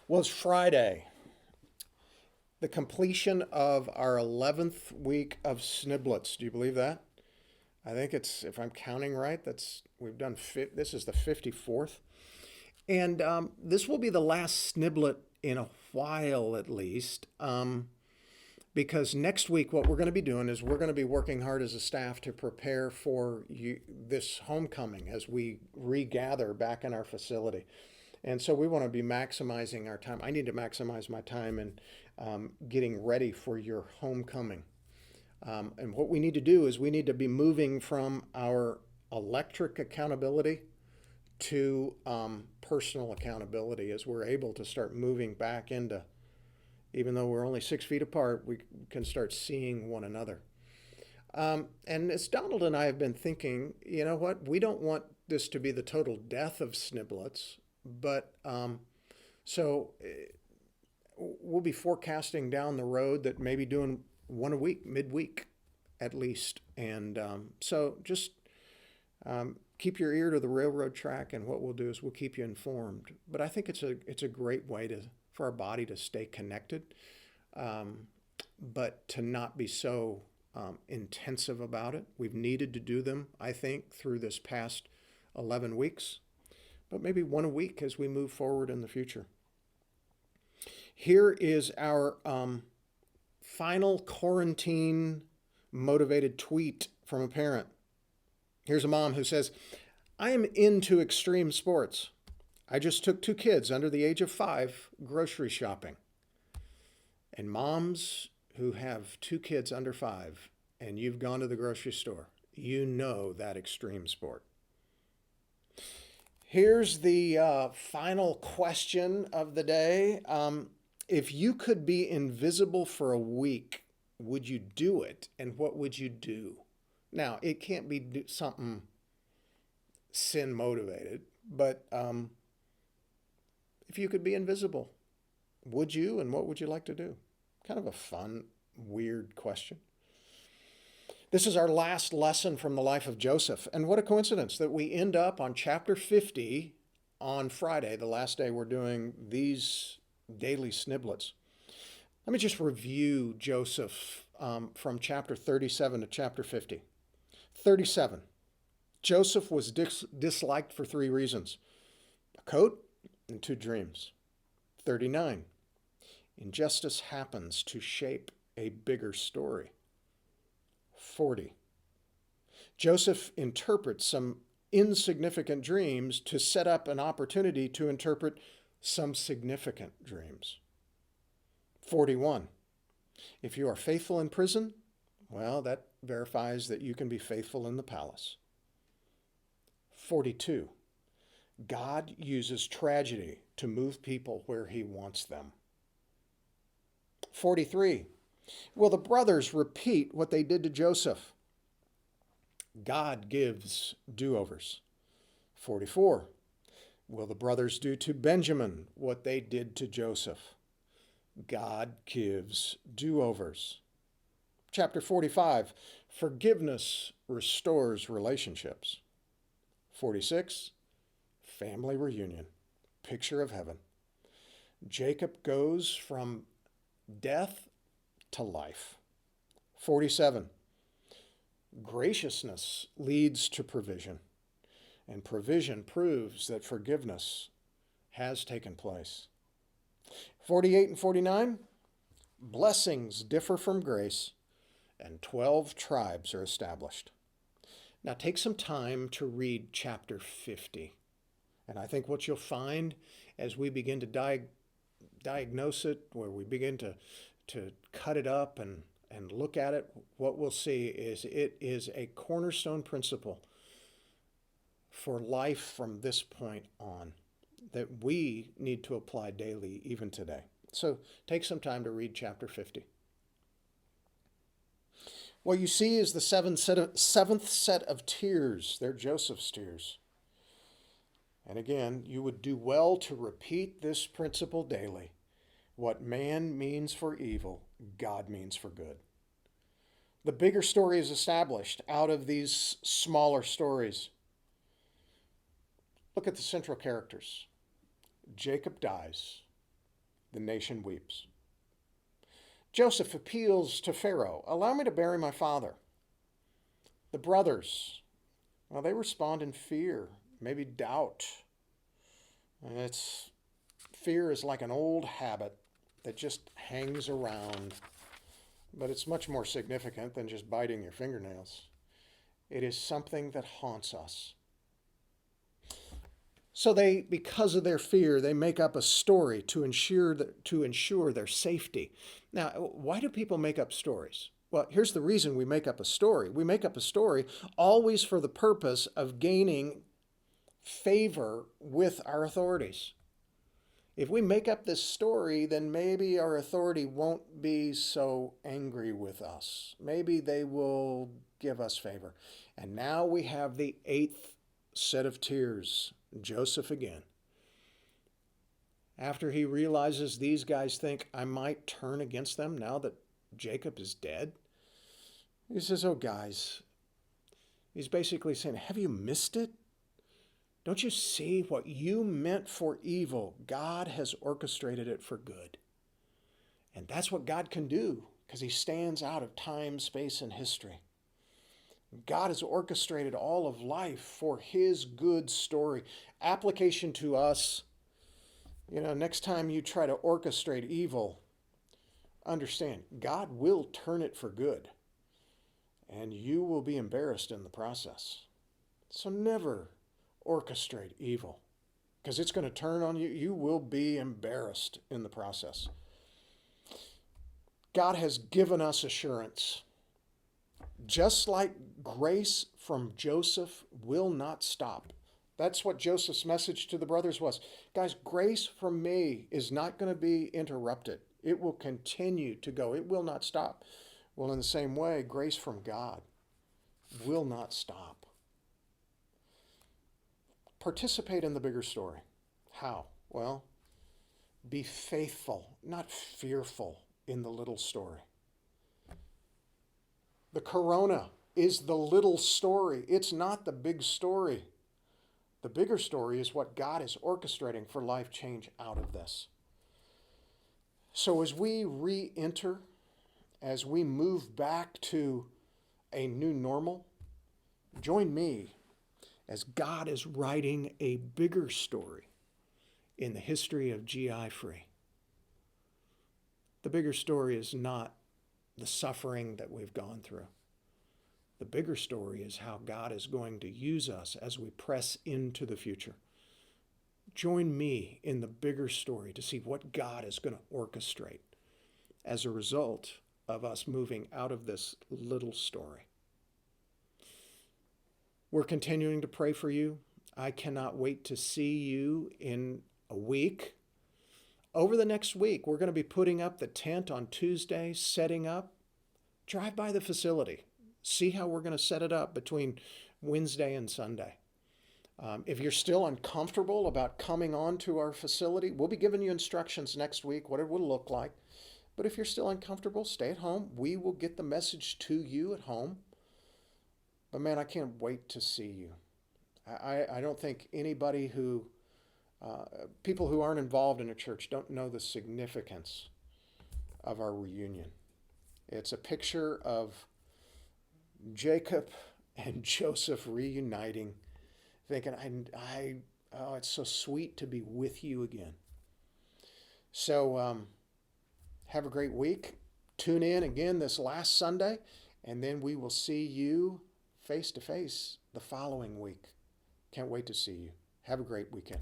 Well, it's Friday, the completion of our 11th week of sniblets. Do you believe that? I think it's, if I'm counting right, we've done, this is the 54th. And this will be the last sniblet in a while at least, because next week what we're going to be doing is we're going to be working hard as a staff to prepare for this homecoming as we regather back in our facility. And so we want to be maximizing our time. I need to maximize my time in getting ready for your homecoming. And what we need to do is we need to be moving from our electric accountability to personal accountability as we're able to start moving back into, even though we're only 6 feet apart, we can start seeing one another. And as Donald and I have been thinking, you know what, we don't want this to be the total death of sniblets. But so we'll be forecasting down the road that maybe doing one a week, midweek at least. And so just keep your ear to the railroad track, and what we'll do is we'll keep you informed. But I think it's a great way for our body to stay connected, but to not be so intensive about it. We've needed to do them, I think, through this past 11 weeks. But maybe one a week as we move forward in the future. Here is our final quarantine motivated tweet from a parent. Here's a mom who says, "I am into extreme sports. I just took 2 kids under the age of 5 grocery shopping." And moms who have 2 kids under 5 and you've gone to the grocery store, you know that extreme sport. Here's the final question of the day. If you could be invisible for a week, would you do it? And what would you do? Now, it can't be something sin motivated, but if you could be invisible, would you, and what would you like to do? Kind of a fun, weird question. This is our last lesson from the life of Joseph. And what a coincidence that we end up on chapter 50 on Friday, the last day we're doing these daily sniblets. Let me just review Joseph from chapter 37 to chapter 50. 37. Joseph was disliked for 3 reasons: a coat and 2 dreams. 39. Injustice happens to shape a bigger story. 40. Joseph interprets some insignificant dreams to set up an opportunity to interpret some significant dreams. 41. If you are faithful in prison, well, that verifies that you can be faithful in the palace. 42. God uses tragedy to move people where he wants them. 43. Will the brothers repeat what they did to Joseph? God gives do-overs. 44. Will the brothers do to Benjamin what they did to Joseph? God gives do-overs. Chapter 45. Forgiveness restores relationships. 46. Family reunion. Picture of heaven. Jacob goes from death to life. 47. Graciousness leads to provision, and provision proves that forgiveness has taken place. 48 and 49. Blessings differ from grace, and 12 tribes are established. Now take some time to read chapter 50. And I think what you'll find as we begin to diagnose it, where we begin to cut it up and look at it, what we'll see is it is a cornerstone principle for life from this point on that we need to apply daily, even today. So take some time to read chapter 50. What you see is the seventh set of tears. They're Joseph's tears. And again, you would do well to repeat this principle daily. What man means for evil, God means for good. The bigger story is established out of these smaller stories. Look at the central characters. Jacob dies. The nation weeps. Joseph appeals to Pharaoh, allow me to bury my father. The brothers, well, they respond in fear, maybe doubt. And fear is like an old habit that just hangs around, but it's much more significant than just biting your fingernails. It is something that haunts us. So because of their fear, they make up a story to ensure their safety. Now, why do people make up stories? Well, here's the reason we make up a story. We make up a story always for the purpose of gaining favor with our authorities. If we make up this story, then maybe our authority won't be so angry with us. Maybe they will give us favor. And now we have the 8th set of tears. Joseph again. After he realizes these guys think I might turn against them now that Jacob is dead, he says, oh guys, he's basically saying, have you missed it? Don't you see what you meant for evil? God has orchestrated it for good. And that's what God can do because he stands out of time, space, and history. God has orchestrated all of life for his good story. Application to us, next time you try to orchestrate evil, understand, God will turn it for good. And you will be embarrassed in the process. So never orchestrate evil because it's going to turn on you. You will be embarrassed in the process. God has given us assurance. Just like grace from Joseph will not stop. That's what Joseph's message to the brothers was. Guys, grace from me is not going to be interrupted. It will continue to go. It will not stop. Well, in the same way, grace from God will not stop. Participate in the bigger story. How? Well, be faithful, not fearful in the little story. The corona is the little story. It's not the big story. The bigger story is what God is orchestrating for life change out of this. So as we re-enter, as we move back to a new normal, join me as God is writing a bigger story in the history of GI Free. The bigger story is not the suffering that we've gone through. The bigger story is how God is going to use us as we press into the future. Join me in the bigger story to see what God is going to orchestrate as a result of us moving out of this little story. We're continuing to pray for you. I cannot wait to see you in a week. Over the next week, we're going to be putting up the tent on Tuesday, setting up. Drive by the facility. See how we're going to set it up between Wednesday and Sunday. If you're still uncomfortable about coming on to our facility, we'll be giving you instructions next week, what it will look like. But if you're still uncomfortable, stay at home. We will get the message to you at home. But man, I can't wait to see you. I don't think anybody people who aren't involved in a church don't know the significance of our reunion. It's a picture of Jacob and Joseph reuniting, thinking, it's so sweet to be with you again. So have a great week. Tune in again this last Sunday, and then we will see you face to face the following week. Can't wait to see you. Have a great weekend.